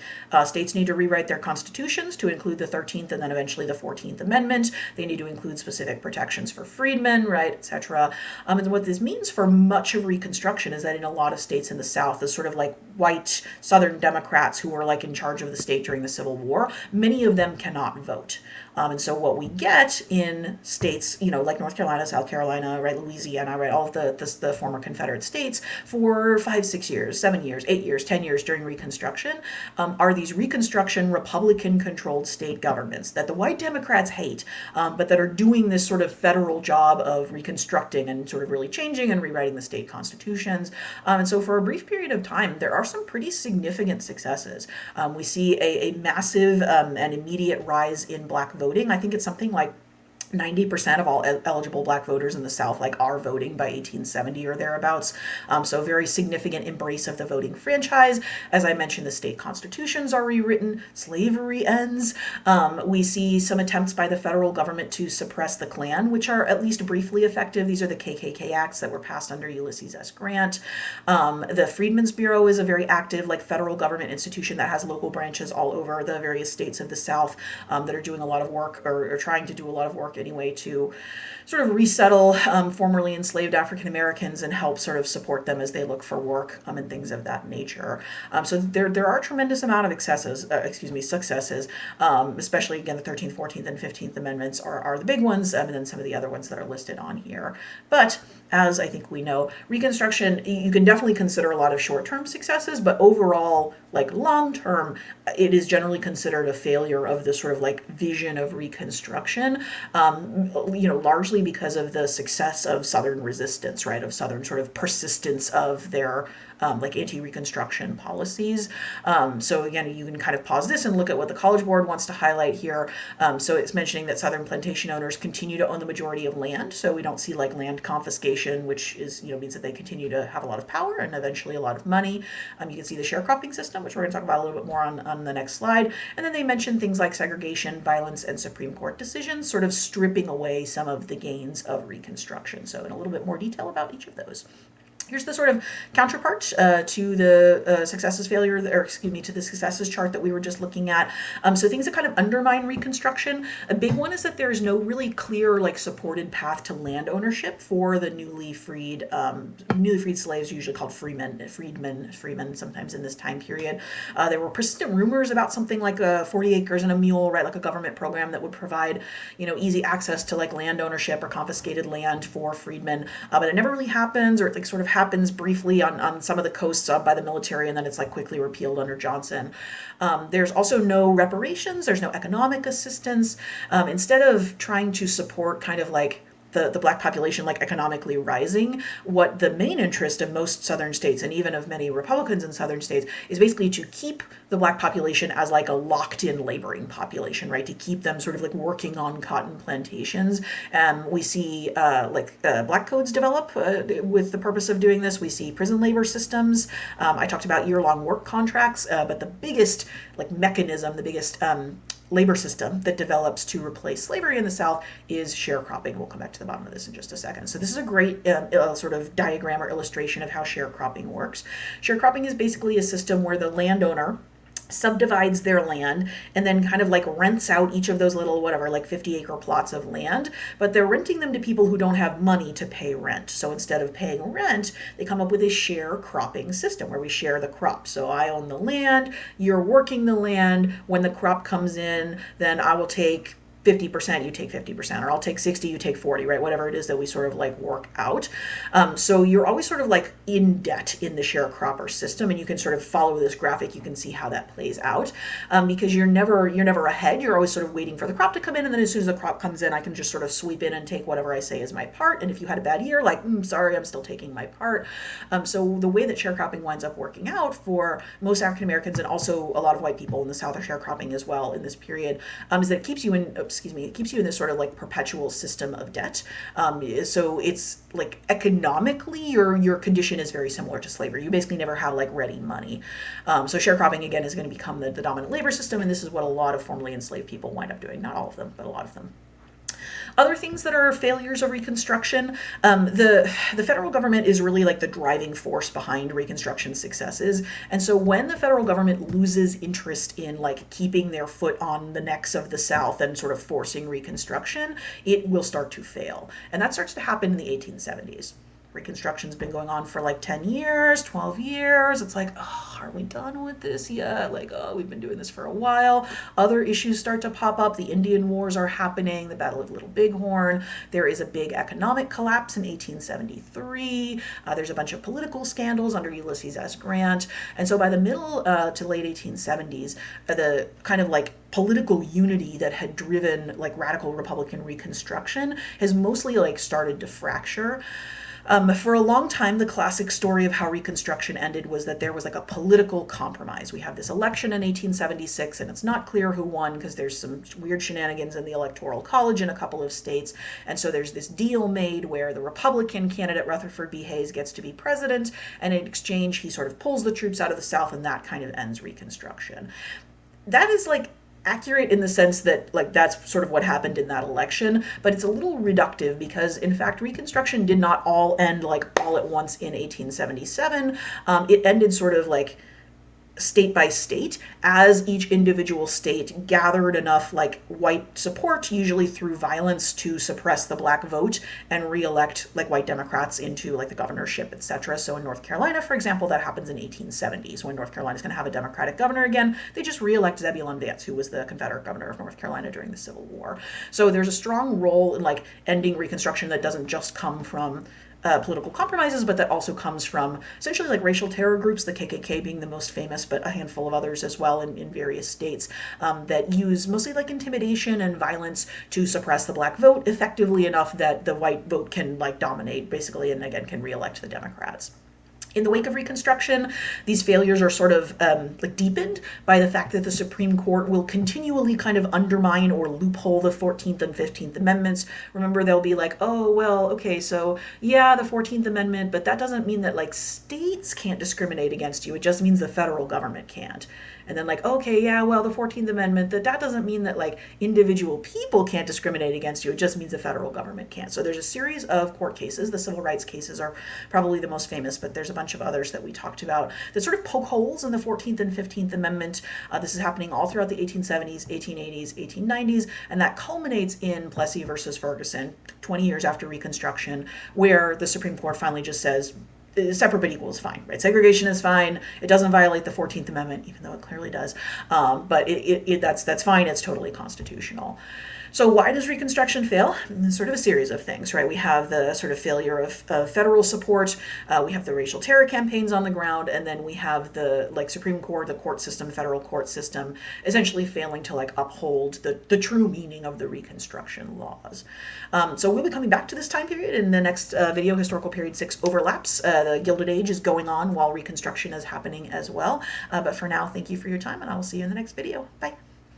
States need to rewrite their constitutions to include the 13th and then eventually the 14th Amendment. They need to include specific protections for freedmen, right, etc. And what this means for much of Reconstruction is that in a lot of states in the South, the sort of like white Southern Democrats who were like in charge of the state during the Civil War, many of them cannot vote. And so what we get in states, like North Carolina, South Carolina, right, Louisiana, right, all of the former Confederate states for 5, 6 years, 7 years, 8 years, 10 years during Reconstruction, are these Reconstruction Republican-controlled state governments that the white Democrats hate, but that are doing this sort of federal job of reconstructing and sort of really changing and rewriting the state constitutions. And so for a brief period of time, there are some pretty significant successes. We see a massive and immediate rise in black voting. I think it's something like 90% of all eligible black voters in the South like are voting by 1870 or thereabouts. So very significant embrace of the voting franchise. As I mentioned, the state constitutions are rewritten. Slavery ends. We see some attempts by the federal government to suppress the Klan, which are at least briefly effective. These are the KKK acts that were passed under Ulysses S. Grant. The Freedmen's Bureau is a very active like federal government institution that has local branches all over the various states of the South that are doing a lot of work or trying to do a lot of work anyway to sort of resettle formerly enslaved African Americans and help sort of support them as they look for work and things of that nature. So there are a tremendous amount of successes, especially again the 13th, 14th, and 15th Amendments are the big ones, and then some of the other ones that are listed on here. But as I think we know, Reconstruction, you can definitely consider a lot of short-term successes, but overall, like long-term, it is generally considered a failure of the sort of like vision of Reconstruction, largely because of the success of Southern resistance, right, of Southern sort of persistence of their like anti-Reconstruction policies. So again, you can kind of pause this and look at what the College Board wants to highlight here. So it's mentioning that Southern plantation owners continue to own the majority of land. So we don't see like land confiscation, which is, means that they continue to have a lot of power and eventually a lot of money. You can see the sharecropping system, which we're going to talk about a little bit more on the next slide. And then they mention things like segregation, violence, and Supreme Court decisions, sort of stripping away some of the gains of Reconstruction. So in a little bit more detail about each of those. Here's the sort of counterpart to the successes failure, to the successes chart that we were just looking at. So things that kind of undermine Reconstruction. A big one is that there's no really clear, like, supported path to land ownership for the newly freed slaves, usually called freedmen, sometimes in this time period. There were persistent rumors about something like 40 acres and a mule, right, like a government program that would provide, easy access to like land ownership or confiscated land for freedmen. But it never really happens, or it like sort of happens briefly on some of the coasts by the military, and then it's like quickly repealed under Johnson. There's also no reparations. There's no economic assistance. Instead of trying to support kind of like the black population like economically rising, what the main interest of most southern states and even of many Republicans in southern states is basically to keep the black population as like a locked-in laboring population, right? To keep them sort of like working on cotton plantations. We see black codes develop with the purpose of doing this. We see prison labor systems. I talked about year-long work contracts, but the biggest like mechanism, the biggest labor system that develops to replace slavery in the South is sharecropping. We'll come back to the bottom of this in just a second. So this is a great sort of diagram or illustration of how sharecropping works. Sharecropping is basically a system where the landowner subdivides their land and then kind of like rents out each of those little whatever like 50-acre plots of land, but they're renting them to people who don't have money to pay rent. So instead of paying rent, they come up with a sharecropping system where we share the crop. So I own the land, you're working the land. When the crop comes in, then I will take 50%, you take 50%, or I'll take 60, you take 40, right? Whatever it is that we sort of like work out. So you're always sort of like in debt in the sharecropper system, and you can sort of follow this graphic. You can see how that plays out because you're never ahead. You're always sort of waiting for the crop to come in, and then as soon as the crop comes in, I can just sort of sweep in and take whatever I say is my part. And if you had a bad year, like, sorry, I'm still taking my part. So the way that sharecropping winds up working out for most African Americans and also a lot of white people in the South are sharecropping as well in this period is that it keeps you in this sort of like perpetual system of debt. So it's like economically, your condition is very similar to slavery. You basically never have like ready money. So sharecropping again is going to become the dominant labor system, and this is what a lot of formerly enslaved people wind up doing. Not all of them, but a lot of them. Other things that are failures of Reconstruction, the federal government is really like the driving force behind Reconstruction successes. And so when the federal government loses interest in like keeping their foot on the necks of the South and sort of forcing Reconstruction, it will start to fail. And that starts to happen in the 1870s. Reconstruction's been going on for like 10 years, 12 years. It's like, oh, are we done with this yet? Like, oh, we've been doing this for a while. Other issues start to pop up. The Indian Wars are happening, the Battle of Little Bighorn. There is a big economic collapse in 1873. There's a bunch of political scandals under Ulysses S. Grant. And so by the middle to late 1870s, the kind of like political unity that had driven like radical Republican Reconstruction has mostly like started to fracture. For a long time, the classic story of how Reconstruction ended was that there was like a political compromise. We have this election in 1876, and it's not clear who won because there's some weird shenanigans in the Electoral College in a couple of states. And so there's this deal made where the Republican candidate Rutherford B. Hayes gets to be president, and in exchange, he sort of pulls the troops out of the South, and that kind of ends Reconstruction. That is like accurate in the sense that like that's sort of what happened in that election, but it's a little reductive because in fact Reconstruction did not all end like all at once in 1877. It ended sort of like state by state as each individual state gathered enough like white support, usually through violence, to suppress the black vote and re-elect like white Democrats into like the governorship, etc. So in North Carolina, for example, that happens in 1870s when North Carolina is going to have a Democratic governor again. They just re-elect Zebulon Vance, who was the Confederate governor of North Carolina during the Civil War. So there's a strong role in like ending Reconstruction that doesn't just come from political compromises, but that also comes from essentially like racial terror groups, the KKK being the most famous, but a handful of others as well in various states that use mostly like intimidation and violence to suppress the black vote effectively enough that the white vote can like dominate basically and again can re-elect the Democrats. In the wake of Reconstruction, these failures are sort of like deepened by the fact that the Supreme Court will continually kind of undermine or loophole the 14th and 15th Amendments. Remember, they'll be like, oh, well, okay, so yeah, the 14th Amendment, but that doesn't mean that like states can't discriminate against you. It just means the federal government can't. And then like, okay, yeah, well, the 14th Amendment, that doesn't mean that like individual people can't discriminate against you. It just means the federal government can't. So there's a series of court cases. The civil rights cases are probably the most famous, but there's a bunch of others that we talked about that sort of poke holes in the 14th and 15th Amendment. This is happening all throughout the 1870s, 1880s, 1890s, and that culminates in Plessy versus Ferguson, 20 years after Reconstruction, where the Supreme Court finally just says, separate but equal is fine, right? Segregation is fine. It doesn't violate the 14th Amendment, even though it clearly does. But that's fine. It's totally constitutional. So why does Reconstruction fail? It's sort of a series of things, right? We have the sort of failure of federal support. We have the racial terror campaigns on the ground, and then we have the like Supreme Court, the court system, federal court system, essentially failing to like uphold the true meaning of the Reconstruction laws. So we'll be coming back to this time period in the next video. Historical period 6 overlaps. The Gilded Age is going on while Reconstruction is happening as well. But for now, thank you for your time, and I will see you in the next video. Bye.